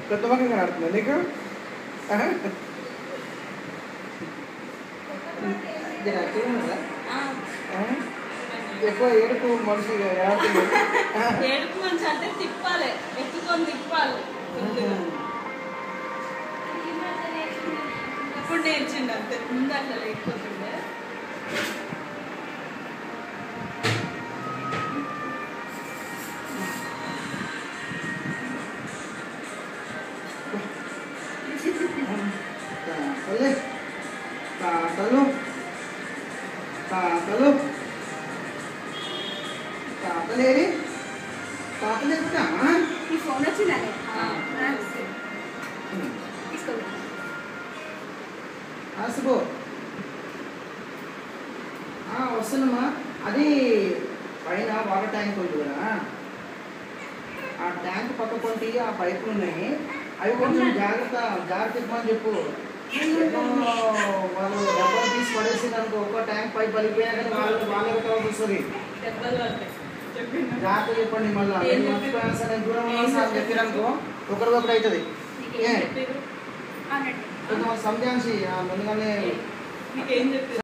కొత్త ముఖం కనబడుతుందా నీకు? ఎక్కువ ఏడుపు మనిషి ఏడుపు మనిషి అంటే తిప్పాలి, ఎత్తుకొని తిప్పాలి. ఇప్పుడు నేర్చిండు అంతే, ముందు అట్లా లేకపోతుండే. తాతలు తాతలు తాతలేరి తాతలు ఎత్తుతామా? ఈ ఫోన్ వచ్చిందండి తీసుకోండి. శుభో వస్తున్నామా? అది పైన వాటర్ ట్యాంక్ ఉంది కదా, ఆ ట్యాంక్ పక్క కొంటి ఆ పైపులు ఉన్నాయి, అవి కొంచెం జాగ్రత్త ఇవ్వమని చెప్పు. వాళ్ళు డబ్బులు తీసి పడేసింది అనుకో, ఒక్క ట్యాంక్ పైప్ పలిపోయినా కానీ వాళ్ళకి కావాల్సి వస్తుంది. జాగ్రత్త చెప్పండి. మళ్ళీ మర్చిపోయినా సరే దూరం చెప్పిననుకో ఒకరికొకరు అవుతుంది. కొంచెం సంధ్యాంశి ముందుగానే